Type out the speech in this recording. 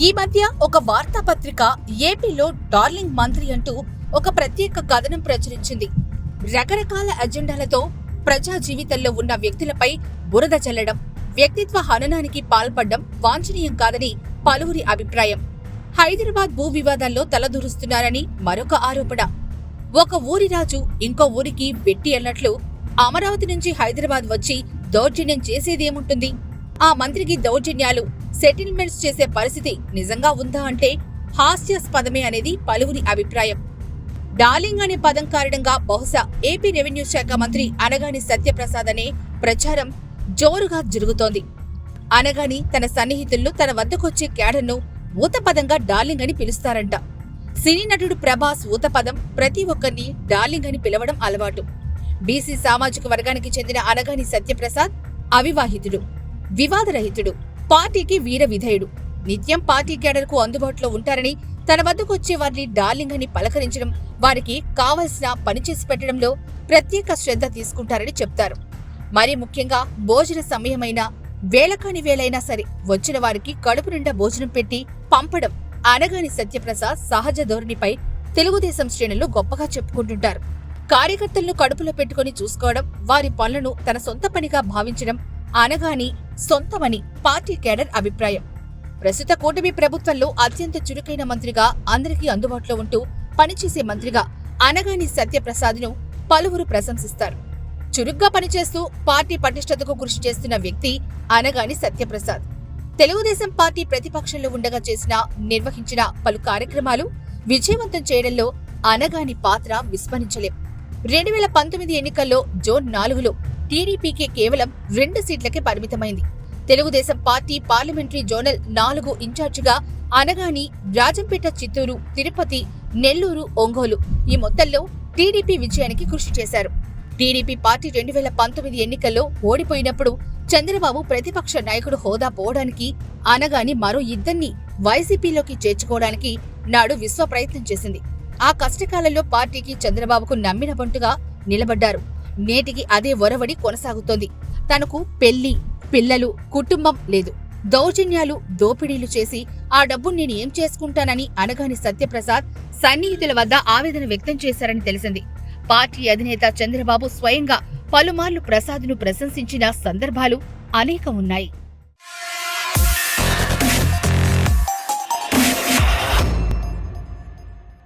ఈ మధ్య ఒక వార్తాపత్రిక ఏపీలో డార్లింగ్ మంత్రి అంటూ ఒక ప్రత్యేక కథనం ప్రచురించింది. రకరకాల అజెండాలతో ప్రజా జీవితంలో ఉన్న వ్యక్తులపై బురద చల్లడం, వ్యక్తిత్వ హననానికి పాల్పడడం వాంఛనీయం కాదని పలువురి అభిప్రాయం. హైదరాబాద్ భూ వివాదాల్లో తలదూరుస్తున్నారని మరొక ఆరోపణ. ఒక ఊరి రాజు ఇంకో ఊరికి వెట్టి అన్నట్లు అమరావతి నుంచి హైదరాబాద్ వచ్చి దౌర్జన్యం చేసేదేముంటుంది? ఆ మంత్రికి దౌర్జన్యాలు, సెటిల్మెంట్స్ చేసే పరిస్థితి నిజంగా ఉందా అంటే హాస్యాస్పదమే అనేది పలువురి అభిప్రాయం. డార్లింగ్ అనే పదం కారణంగా బహుశా ఏపీ రెవెన్యూ శాఖ మంత్రి అనగాని సత్యప్రసాద్ అనే ప్రచారం జోరుగా జరుగుతోంది. అనగాని తన సన్నిహితుల్లో తన వద్దకొచ్చే క్యాడర్ను ఊతపదంగా డార్లింగ్ అని పిలుస్తారంట. సినీ నటుడు ప్రభాస్ ఊతపదం ప్రతి ఒక్కరిని డార్లింగ్ అని పిలవడం అలవాటు. బీసీ సామాజిక వర్గానికి చెందిన అనగాని సత్యప్రసాద్ అవివాహితుడు, వివాదరహితుడు, పార్టీకి వీర విధేయుడు. నిత్యం పార్టీ క్యాడర్కు అందుబాటులో ఉంటారని, తన వద్దకొచ్చే వారిని డార్లింగ్ అని పలకరించడం, వారికి కావలసిన పనిచేసి పెట్టడంలో ప్రత్యేక శ్రద్ధ తీసుకుంటారని చెప్తారు. మరీ ముఖ్యంగా భోజన సమయమైనా, వేళకాని వేళైనా సరే వచ్చిన వారికి కడుపు నిండా భోజనం పెట్టి పంపడం అనగాని సత్యప్రసాద్ సహజ ధోరణిపై తెలుగుదేశం శ్రేణులు గొప్పగా చెప్పుకుంటుంటారు. కార్యకర్తలను కడుపులో పెట్టుకుని చూసుకోవడం, వారి పనులను తన సొంత పనిగా భావించడం అనగాని సొంతమని పార్టీ కేడర్ అభిప్రాయం. ప్రస్తుత కూటమి ప్రభుత్వంలో అత్యంత చురుకైన మంత్రిగా, అందరికీ అందుబాటులో ఉంటూ పనిచేసే మంత్రిగా అనగాని సత్యప్రసాద్ను పలువురు ప్రశంసిస్తారు. చురుగ్గా పనిచేస్తూ పార్టీ పటిష్టతకు కృషి చేస్తున్న వ్యక్తి అనగాని సత్యప్రసాద్. తెలుగుదేశం పార్టీ ప్రతిపక్షంలో ఉండగా నిర్వహించిన పలు కార్యక్రమాలు విజయవంతం చేయడంలో అనగాని పాత్ర విస్మరించలేం. 2019 ఎన్నికల్లో జోన్ 4లో టీడీపీకి కేవలం 2 సీట్లకే పరిమితమైంది. తెలుగుదేశం పార్టీ పార్లమెంటరీ జోనల్ 4 ఇన్ఛార్జిగా అనగాని రాజంపేట, చిత్తూరు, తిరుపతి, నెల్లూరు, ఒంగోలు ఈ మొత్తంలో టీడీపీ విజయానికి కృషి చేశారు. టీడీపీ పార్టీ 2019 ఎన్నికల్లో ఓడిపోయినప్పుడు చంద్రబాబు ప్రతిపక్ష నాయకుడు హోదా పోవడానికి, అనగాని మరో 2 వైసీపీలోకి చేర్చుకోవడానికి నాడు విశ్వ ప్రయత్నం చేసింది. ఆ కష్టకాలంలో పార్టీకి చంద్రబాబుకు నమ్మిన బంటుగా నిలబడ్డారు. నేటికి అదే ఒరవడి కొనసాగుతోంది. తనకు పెళ్లి, పిల్లలు, కుటుంబం లేదు. దౌర్జన్యాలు, దోపిడీలు చేసి ఆ డబ్బు నేను ఏం చేసుకుంటానని అనగాని సత్యప్రసాద్ సన్నిహితుల వద్ద ఆవేదన వ్యక్తం చేశారని తెలిసింది. పార్టీ అధినేత చంద్రబాబు స్వయంగా పలుమార్లు ప్రసాద్ను ప్రశంసించిన సందర్భాలు అనేకం ఉన్నాయి.